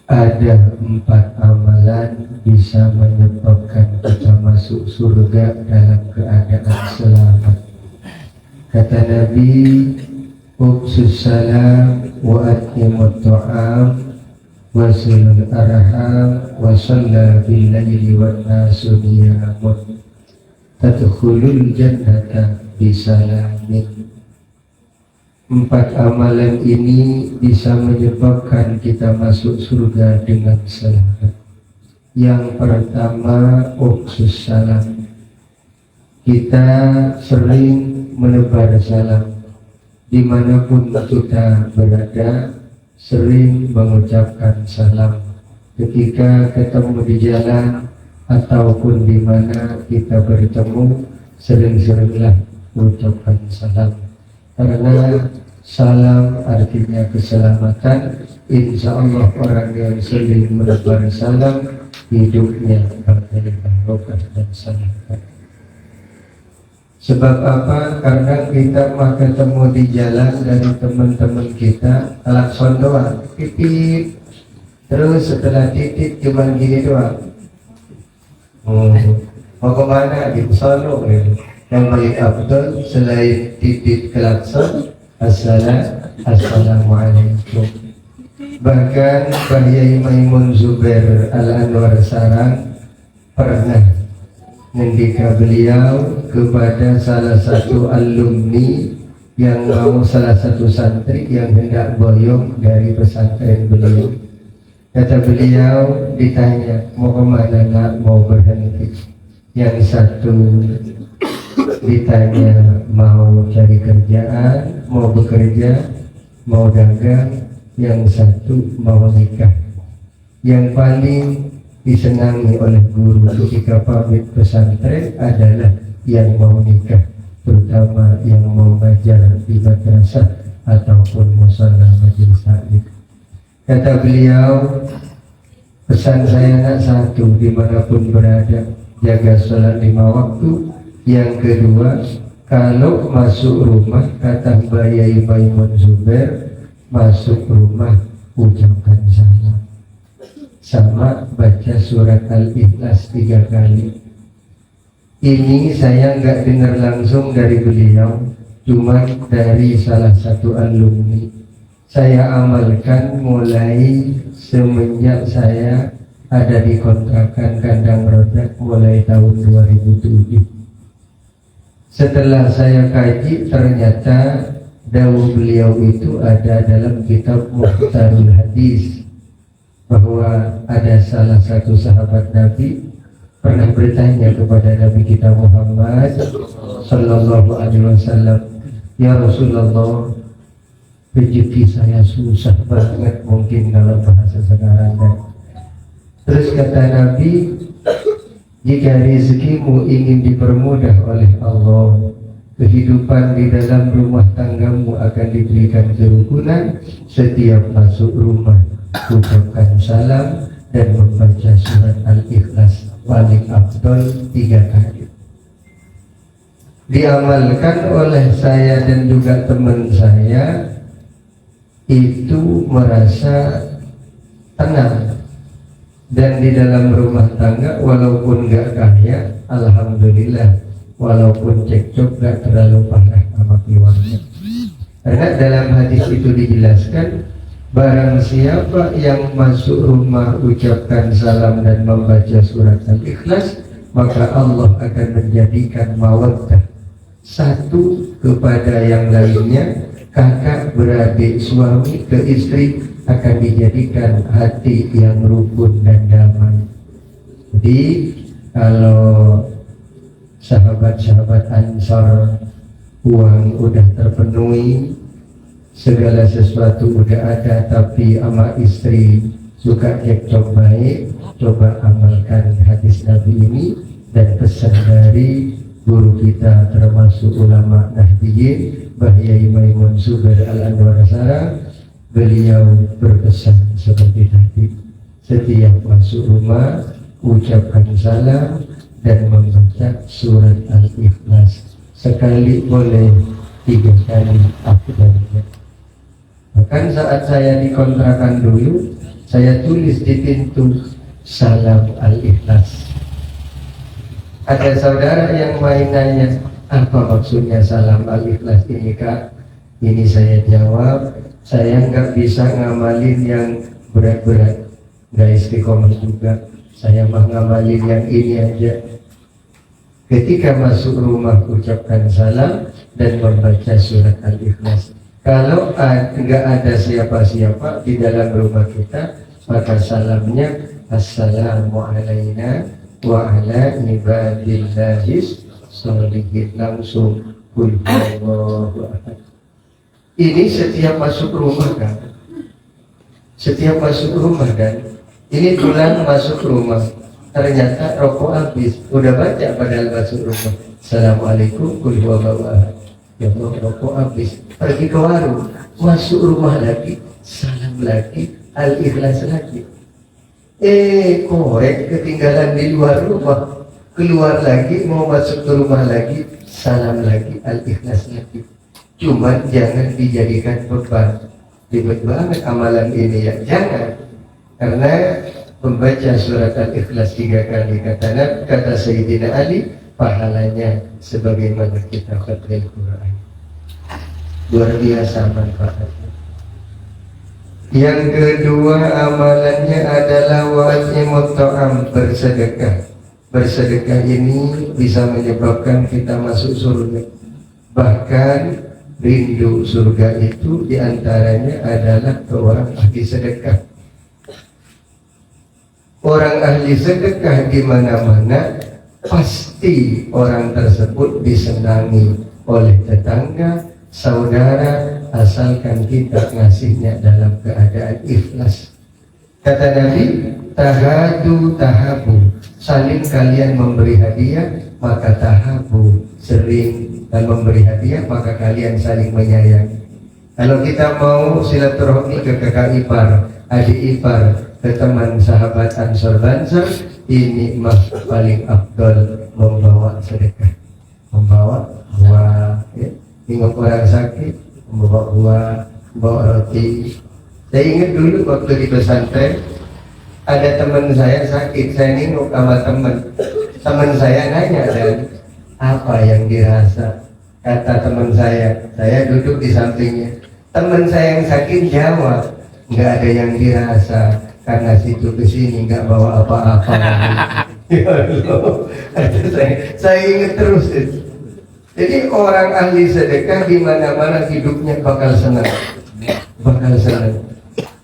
Ada 4 amalan bisa menyebabkan kita masuk surga dalam keadaan selamat. Kata Nabi, Ubsus salam wa at'imut ta'am wa silul arham wa shalla bil laili wan nasu niyamun tadkhulul jannata bisalamin. 4 amalan ini bisa menyebabkan kita masuk surga dengan selamat. Yang pertama, Ubsus salam. Kita sering menebar salam dimanapun kita berada, sering mengucapkan salam ketika ketemu di jalan ataupun di mana kita bertemu. Sering-seringlah mengucapkan salam, karena salam artinya keselamatan. Insya Allah orang yang sering menebar salam hidupnya bakal barokah dan selamat. Sebab apa? Karena kita mah ketemu di jalan dari teman-teman kita, klakson doang, titik, terus setelah titik cuma gini doang. Mau kemana? Gitu, sono gitu. Yang paling afdal selain titik klakson, Assalamualaikum. Bahkan Bahyai Maimun Zubair Al-Anwar Sarang pernah mendika beliau kepada salah satu alumni yang mau, salah satu santri yang hendak boyong dari pesantren beliau. Kata beliau, ditanya, mau kemana nak? Mau berhenti. Yang satu ditanya mau cari kerjaan, mau bekerja, mau dagang. Yang satu mau nikah. Yang paling disenangi oleh guru ketika pamit pesantren adalah yang mau nikah, terutama yang mau belajar di madrasah ataupun musala majelis taklim. Kata beliau, pesan saya nak satu, dimanapun berada, jaga sholat 5 waktu. Yang kedua, kalau masuk rumah, kata Bahyai Maimun Zubair, masuk rumah ucapkan salam sama baca surat Al-Ikhlas 3 kali. Ini saya nggak dengar langsung dari beliau, cuma dari salah satu alumni. Saya amalkan mulai semenjak saya ada di kontrakan kandang roda mulai tahun 2007. Setelah saya kaji, ternyata dawuh beliau itu ada dalam kitab Mukhtarul Hadis, bahwa ada salah satu sahabat Nabi pernah bertanya kepada Nabi kita Muhammad Sallallahu Alaihi Wasallam, ya Rasulullah, rezeki saya susah banget, mungkin kalau bahasa sekarang kan. Terus kata Nabi, jika rezekimu ingin dipermudah oleh Allah, kehidupan di dalam rumah tanggamu akan diberikan kerukunan. Setiap masuk rumah ucapkan salam dan membaca surat Al-Ikhlas paling afdal 3 kali. Diamalkan oleh saya dan juga teman saya, itu merasa tenang. Dan di dalam rumah tangga walaupun gak kaya, alhamdulillah, walaupun cekcok gak terlalu parah sama keluarga. Karena dalam hadis itu dijelaskan, barang siapa yang masuk rumah ucapkan salam dan membaca surat Al-Ikhlas, maka Allah akan menjadikan mawaddah satu kepada yang lainnya. Kakak beradik, suami ke istri akan dijadikan hati yang rukun dan damai. Jadi kalau sahabat-sahabat Ansar uang udah terpenuhi, segala sesuatu udah ada, tapi sama istri suka cekcok baik, coba amalkan hadis Nabi ini dan pesan dari guru kita termasuk ulama Nahdiyin Bahyai Maimun Zubair Al-Anwar Sarang. Beliau berpesan seperti tadi, setiap masuk rumah ucapkan salam dan membaca surat Al-Ikhlas sekali boleh, 3 kali afdalnya. Bahkan saat saya di kontrakan dulu, saya tulis di pintu salam Al-Ikhlas. Ada saudara yang main nanya, apa maksudnya salam Al-Ikhlas ini Kak? Ini saya jawab, saya nggak bisa ngamalin yang berat-berat, nggak istiqomah juga. Saya mah ngamalin yang ini aja. Ketika masuk rumah ucapkan salam dan membaca surat Al-Ikhlas. Kalau nggak ada siapa-siapa di dalam rumah kita, maka salamnya Assalamualaikum wa ala ibadillahis sholihin, langsung kul huwallahu ahad. Ini setiap masuk rumah kan? Setiap masuk rumah kan? Ini pulang masuk rumah, ternyata rokok habis, udah baca padahal masuk rumah. Assalamualaikum kul huwallahu ahad. Ya Allah, rokok habis, pergi ke warung, masuk rumah lagi, salam lagi, Al-Ikhlas lagi. Korek ketinggalan di luar rumah, keluar lagi, mau masuk ke rumah lagi, salam lagi, Al-Ikhlas lagi. Cuman jangan dijadikan beban. Ribet banget amalan ini ya, jangan. Karena membaca surat Al-Ikhlas 3 kali kata Sayyidina Ali, pahalanya sebagaimana kita khatam Quran. Luar biasa manfaatnya. Yang kedua amalannya adalah wajibut ta'am, bersedekah. Bersedekah ini bisa menyebabkan kita masuk surga. Bahkan rindu surga itu diantaranya adalah orang ahli sedekah. Orang ahli sedekah di mana-mana pasti orang tersebut disenangi oleh tetangga, saudara, asalkan kita ngasihnya dalam keadaan ikhlas. Kata Nabi, tahadu tahabu, saling kalian memberi hadiah, maka tahabu, sering dan memberi hadiah, maka kalian saling menyayangi. Kalau kita mau silaturahmi ke kakak ipar, adik ipar, ke teman sahabat Ansor Banser, ini mah paling afdol membawa sedekah, membawa buah, ya. Tengok orang sakit, membawa buah, membawa roti. Saya ingat dulu waktu di pesantren, ada teman saya sakit, saya nengok sama teman saya nanya, dan apa yang dirasa? Kata teman saya duduk di sampingnya. Teman saya yang sakit jawab, nggak ada yang dirasa, karena situ ke sini nggak bawa apa-apa. Ya Allah, saya ingat terus itu. Jadi orang ahli sedekah di mana-mana hidupnya bakal senang, bakal senang.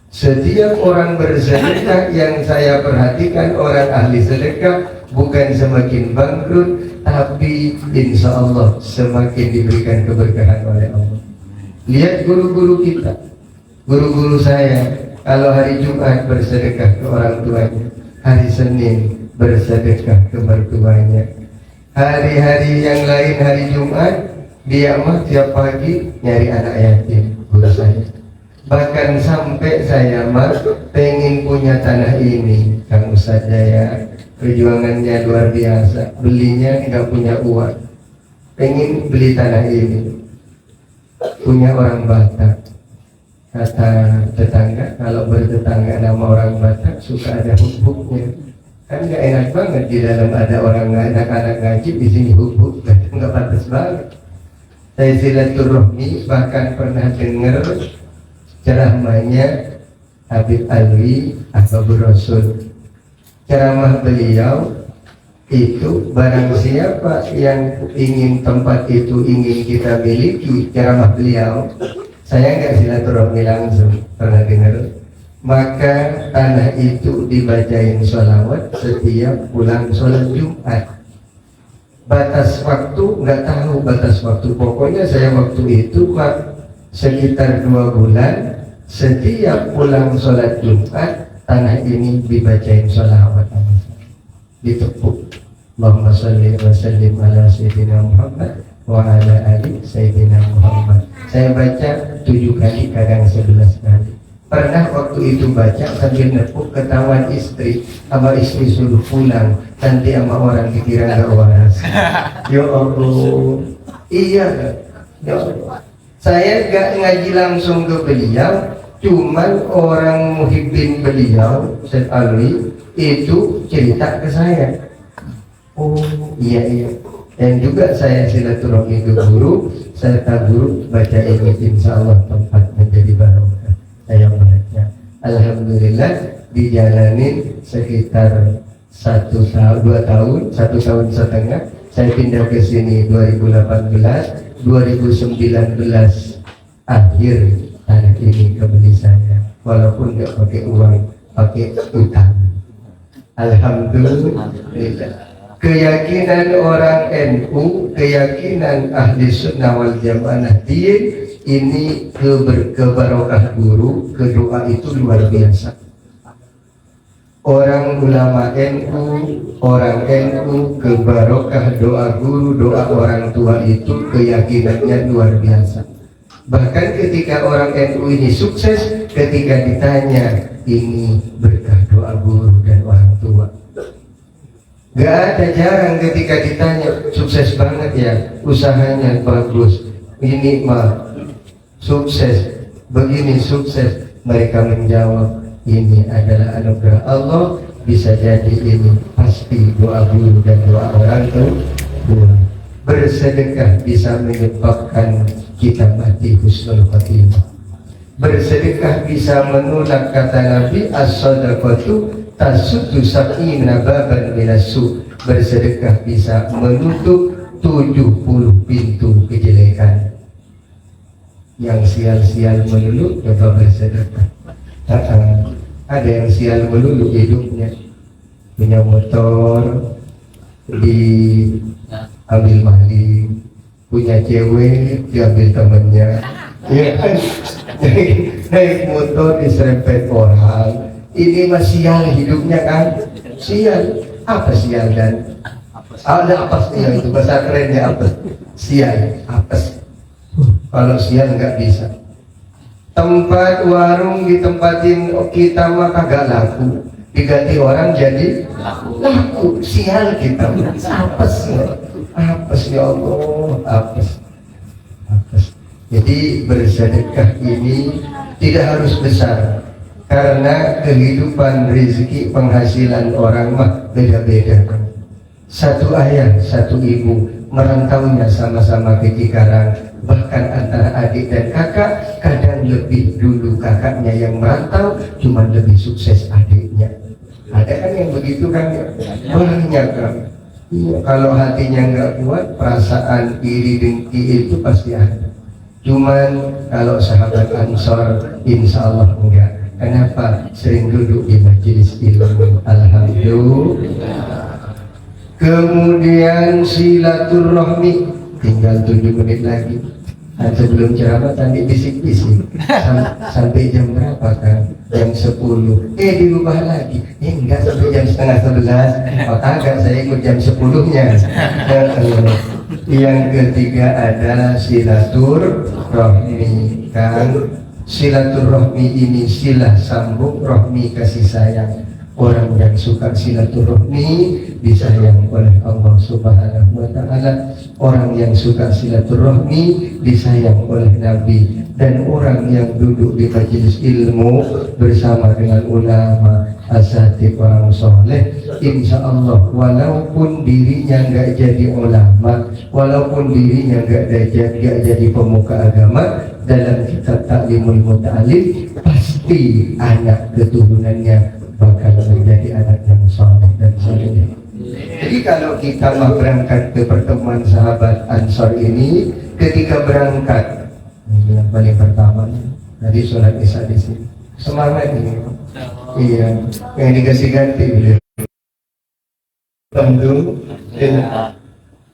Setiap orang bersedekah yang saya perhatikan, orang ahli sedekah bukan semakin bangkrut, tapi insya Allah semakin diberikan keberkahan oleh Allah. Lihat guru-guru kita, guru-guru saya, kalau hari Jumat bersedekah ke orang tuanya, hari Senin bersedekah ke mertuanya, hari-hari yang lain hari Jumat dia mah tiap pagi nyari anak yatim, guru saya. Bahkan sampai saya mah pengen punya tanah ini, Kang Ustadz Jaya, perjuangannya luar biasa, belinya nggak punya uang, pengen beli tanah ini, punya orang Batak. Kata tetangga, kalau bertetangga nama orang Batak suka ada hubuknya, kan nggak enak banget di dalam ada orang anak-anak ngaji, di sini hubuk, nggak pantas banget. Saya silaturahmi, bahkan pernah dengar ceramahnya Habib Alwi Ahbabur Rasul. Ceramah beliau itu, barang siapa yang ingin tempat itu ingin kita miliki, ceramah beliau, saya nggak silaturahmi langsung, pernah dengar, maka tanah itu dibacain sholawat setiap pulang sholat Jumat. Batas waktu nggak tahu batas waktu, pokoknya saya waktu itu sekitar 2 bulan, setiap pulang sholat Jumat tanah ini dibacain sholawat, ditepuk. Allahumma sholli wa sallim ala sayyidina Muhammad wa ala ali sayyidina Muhammad. Saya baca 7 kali, kadang 11 kali. Pernah waktu itu baca sambil nepuk, ketahuan istri, sama istri suruh pulang, nanti sama orang dikira gak waras. Ya Allah, iya, ya Allah. Saya gak ngaji langsung ke beliau, Cuman orang muhibbin beliau Ustaz Alwi itu cerita ke saya, oh iya, dan juga saya silaturahmi ke guru, serta guru baca ini, insya Allah tempat menjadi barokah. Saya melihatnya, alhamdulillah dijalanin sekitar 1 tahun 2 tahun setengah. Saya pindah ke sini 2018, 2019 akhir tanah ini kebeli saya, walaupun nggak pakai uang, pakai utang. Alhamdulillah. Keyakinan orang NU, keyakinan ahli sunnah wal jamaah ini kebarokah guru, doa itu luar biasa. Orang ulama NU, orang NU kebarokah doa guru, doa orang tua itu keyakinannya luar biasa. Bahkan ketika orang NU ini sukses, ketika ditanya ini berkah doa guru dan orang tua, gak ada, jarang ketika ditanya sukses banget ya, usahanya bagus, ini mah sukses, begini sukses, mereka menjawab ini adalah anugerah Allah. Bisa jadi ini pasti doa guru dan doa orang tua. Bersedekah bisa menyebabkan kita mati husnul khotimah. Bersedekah bisa menolak, kata Nabi, as-sadaqatu tasuddu sab'ina baban minasu. Bersedekah bisa menutup 70 pintu kejelekan. Yang sial-sial melulu coba bersedekah. Ada yang sial melulu hidupnya, punya motor diambil maling, punya cewek diambil temennya, ya kan? Naik motor diserempet orang. Ini mah sial hidupnya kan? Sial. Apa sial dan? Ada apes ya, itu bahasa kerennya apa? Sial, apes. Kalau sial nggak bisa. Tempat warung ditempatin kita mah kagak laku, diganti orang jadi laku. Sial kita, apes ya Allah, apes. Jadi bersedekah ini tidak harus besar, karena kehidupan rezeki penghasilan orang mah beda-beda. Satu ayah, satu ibu merantaunya sama-sama ke Cikarang, bahkan antara adik dan kakak, kadang lebih dulu kakaknya yang merantau, cuma lebih sukses adiknya. Ada kan yang begitu kan? Banyak kan? Iya, kalau hatinya nggak kuat, perasaan iri dengki itu pasti ada. Cuman kalau sahabat Ansor, insya Allah enggak. Kenapa? Sering duduk di majelis ilmu. Alhamdulillah. Kemudian silaturahmi, tinggal 7 menit lagi. Sebelum ceramah tadi bisik-bisik sampai jam berapa kan? Jam 10. Dirubah lagi. Enggak, sampai jam setengah 11. Oh, agak saya ikut jam 10-nya. Yang ketiga adalah silaturahmi kan. Silaturahmi ini silah sambung, rahmi kasih sayang. Orang yang suka silaturahmi disayang oleh Allah Subhanahu wa Ta'ala. Orang yang suka silaturahmi disayang oleh Nabi. Dan orang yang duduk di majelis ilmu bersama dengan ulama, asatidz, orang soleh, insya Allah walaupun dirinya nggak jadi ulama, walaupun dirinya nggak jadi pemuka agama, dalam kitab Ta'limul Muta'alim pasti anak keturunannya bakal menjadi anak yang soleh dan soleh. Jadi kalau kita mau berangkat ke pertemuan sahabat Ansor ini, ketika berangkat, ini yang paling pertama, tadi sholat isya di sini, semangat ini, iya, yang dikasih ganti beliau.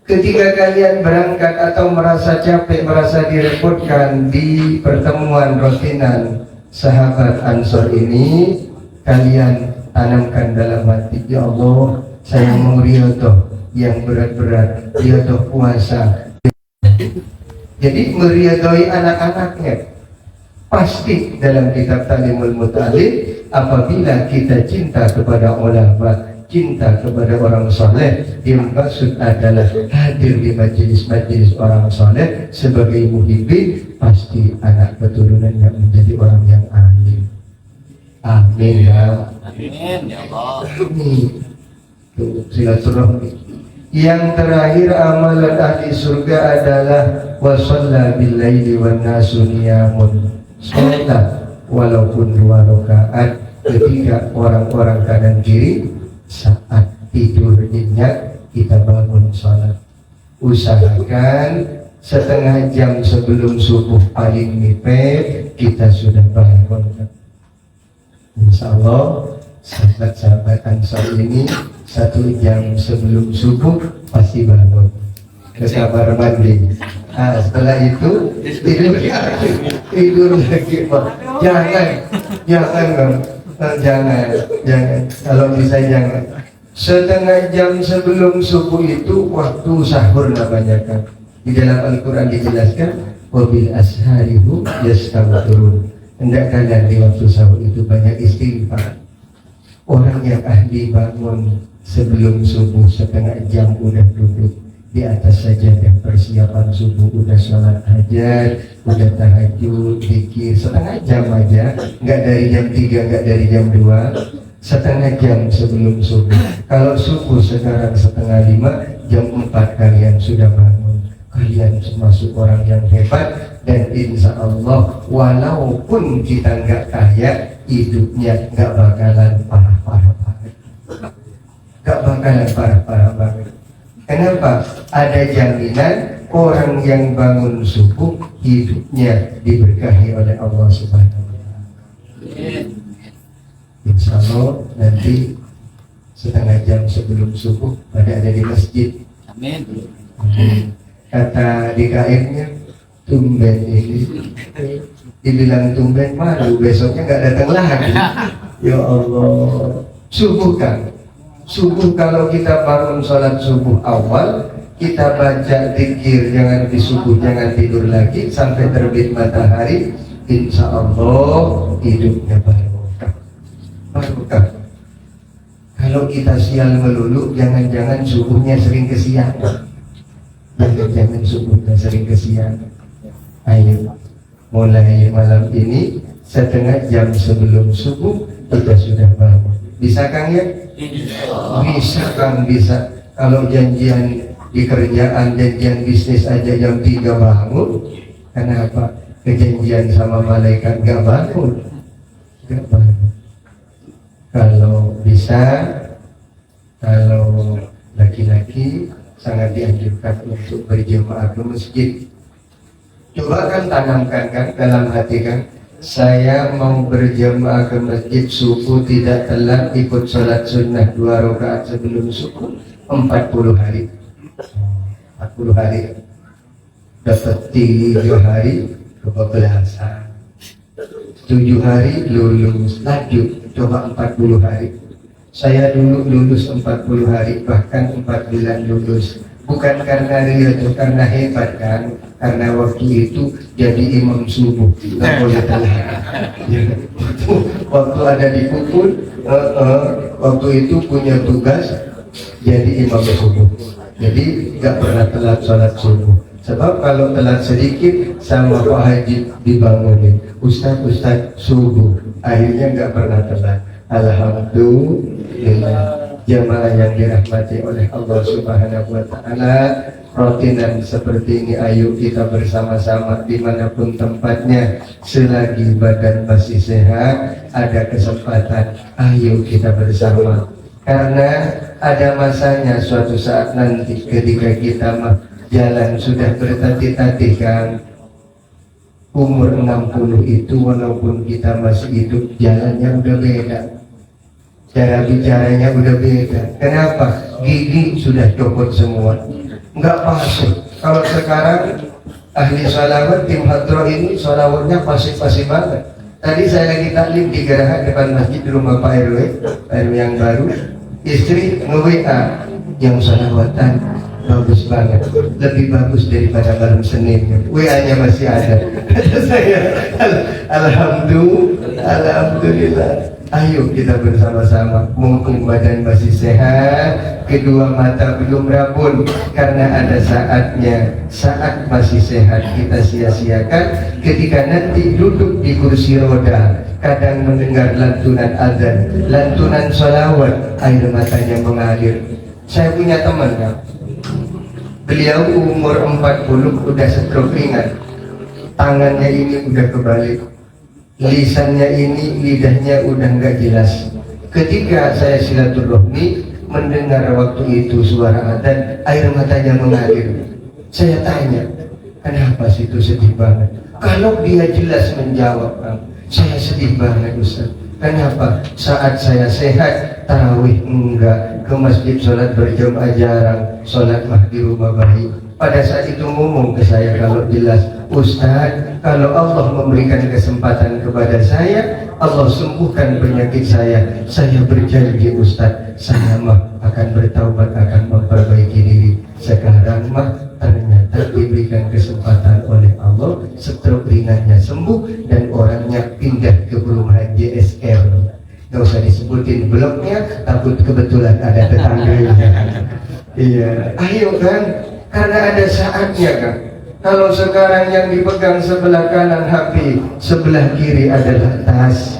Ketika kalian berangkat atau merasa capek, merasa direpotkan di pertemuan rutinan sahabat Ansor ini, kalian tanamkan dalam hati, ya Allah, saya mau riyadhah yang berat-berat, riyadhah puasa. Jadi meriyadhahi anak-anaknya. Pasti dalam kitab Ta'limul Muta'alim, apabila kita cinta kepada ulama, cinta kepada orang soleh, yang maksud adalah hadir di majelis-majelis orang soleh sebagai muhibbin, pasti anak keturunannya menjadi orang yang alim. Amin ya. Amin ya Allah. Ini tuh silaturahmi. Yang terakhir amalan ahli surga adalah wasalla bil laili wan nasu niyamun. Sholat walaupun 2 rakaat ketika orang-orang kanan kiri saat tidur nyenyak kita bangun sholat. Usahakan setengah jam sebelum subuh paling mepet kita sudah bangun. Insya Allah sahabat-sahabat Ansar ini 1 jam sebelum subuh pasti bangun ke kamar mandi. Nah, setelah itu tidur lagi Pak. Jangan kalau bisa jangan. Setengah jam sebelum subuh itu waktu sahur namanya kan. Di dalam Al-Quran dijelaskan wabil asharihu yastaghfirun. Hendaklah di waktu sahur itu banyak istighfar. Orang yang ahli bangun sebelum subuh setengah jam udah duduk di atas sajadah persiapan subuh, udah sholat hajat, udah tahajud, zikir setengah jam aja, nggak dari jam 3, nggak dari jam 2, setengah jam sebelum subuh. Kalau subuh sekarang setengah 5, jam 4 kalian sudah bangun. Kalian termasuk orang yang hebat. Dan insya Allah walaupun kita nggak kaya, hidupnya nggak bakalan parah-parah banget. Nggak bakalan parah-parah banget. Kenapa? Ada jaminan orang yang bangun subuh hidupnya diberkahi oleh Allah Subhanahu wa Ta'ala. Insya Allah nanti setengah jam sebelum subuh pada ada di masjid. Amin. Kata DKM-nya, tumben ini dibilang tumben malu, besoknya nggak datang lagi. Ya Allah, subuh kan, subuh kalau kita bangun sholat subuh awal, kita baca zikir, jangan di subuh, jangan tidur lagi sampai terbit matahari, insya Allah hidupnya barokah. Kalau kita sial melulu, jangan-jangan subuhnya sering kesiangan. Jangan subuhnya sering kesiangan. Ayo, mulai malam ini setengah jam sebelum subuh kita sudah bangun. Bisa Kang ya? Bisa Kang, bisa. Kalau janjian di kerjaan, janjian bisnis aja jam 3 bangun, kenapa kejanjian sama malaikat gak bangun? Gak bangun. Kalau bisa, kalau laki-laki sangat dianjurkan untuk berjemaah ke masjid. Coba kan tanamkan kan dalam hati kan, saya mau berjemaah ke masjid subuh tidak telat, ikut sholat sunnah 2 rakaat sebelum subuh 40 hari. 40 hari dapat 3 hari kebablasan, 7 hari lulus, lanjut coba 40 hari. Saya dulu lulus 40 hari, bahkan 4 bulan lulus. Bukan karena ria, karena hebat kan. Karena waktu itu jadi imam subuh, nggak boleh telat. Waktu ada di Puput, waktu itu punya tugas jadi imam subuh. Jadi nggak pernah telat sholat subuh. Sebab kalau telat sedikit sama Pak Haji dibangunin, Ustaz subuh, akhirnya nggak pernah telat. Alhamdulillah, jamaah yang dirahmati oleh Allah Subhanahu wa Ta'ala, rutinan seperti ini ayo kita bersama-sama dimanapun tempatnya, selagi badan masih sehat, ada kesempatan, ayo kita bersama. Karena ada masanya suatu saat nanti ketika kita jalan sudah bertatih-tatih kan, umur 60 itu walaupun kita masih hidup, jalannya udah beda, cara bicaranya udah beda. Kenapa? Gigi sudah copot semua, nggak pasif. Kalau sekarang ahli salawat tim hadroh ini salawatnya pasif-pasif banget. Tadi saya lagi taklim di Geraha depan masjid di rumah Pak RW yang baru, istri nge-WA yang salawatan bagus banget, lebih bagus daripada malam Senin. WA-nya masih ada. Saya alhamdulillah, Ayo kita bersama-sama, mumpung badan masih sehat, kedua mata belum rabun, karena ada saatnya, saat masih sehat kita sia-siakan. Ketika nanti duduk di kursi roda, kadang mendengar lantunan azan, lantunan sholawat, air matanya mengalir. Saya punya teman kan, beliau umur 40 udah stroke ringan, tangannya ini udah kebalik, lisannya ini, lidahnya udah nggak jelas. Ketika saya silaturahmi mendengar waktu itu suara adzan, air matanya mengalir. Saya tanya, kenapa sih itu sedih banget? Kalau dia jelas menjawab, saya sedih banget Ustaz. Kenapa? Saat saya sehat, tarawih enggak, ke masjid sholat berjamaah jarang, sholat mah di rumah baik. Pada saat itu ngomong ke saya kalau jelas, Ustaz, kalau Allah memberikan kesempatan kepada saya, Allah sembuhkan penyakit saya berjanji Ustaz, saya mah akan bertaubat, akan memperbaiki diri. Sekarang mah ternyata diberikan kesempatan oleh Allah, stroke ringannya sembuh dan orangnya pindah ke perumahan JSR. Gak usah disebutin bloknya, takut kebetulan ada tetangganya. Iya, ayo kan, karena ada saatnya kan. Kalau sekarang yang dipegang sebelah kanan HP, sebelah kiri adalah tas,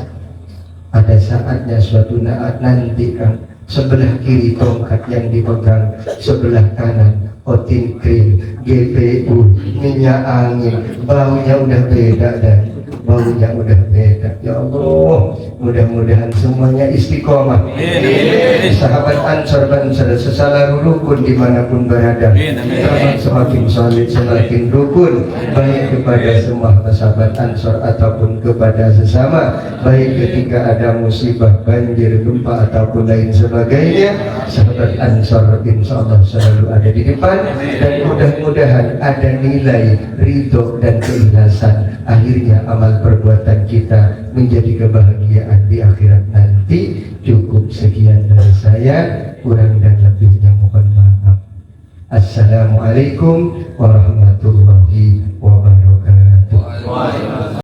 ada saatnya suatu nanti kan, sebelah kiri tongkat yang dipegang, sebelah kanan otin krim, GPU, minyak angin, baunya udah beda dan baunya udah beda. Ya Allah, mudah-mudahan semuanya istiqomah. Sahabat Ansor Banser sesalah rukun dimanapun berada, semakin solid, semakin rukun, baik kepada semua sahabat Ansor ataupun kepada sesama, baik ketika ada musibah, banjir, gempa ataupun lain sebagainya. Sahabat Ansor insya Allah selalu ada di depan, dan mudah-mudahan ada nilai ridho dan keikhlasan. Akhirnya amal perbuatan kita menjadi kebahagiaan di akhirat nanti. Cukup sekian dari saya, kurang dan lebihnya mohon maaf. Assalamualaikum warahmatullahi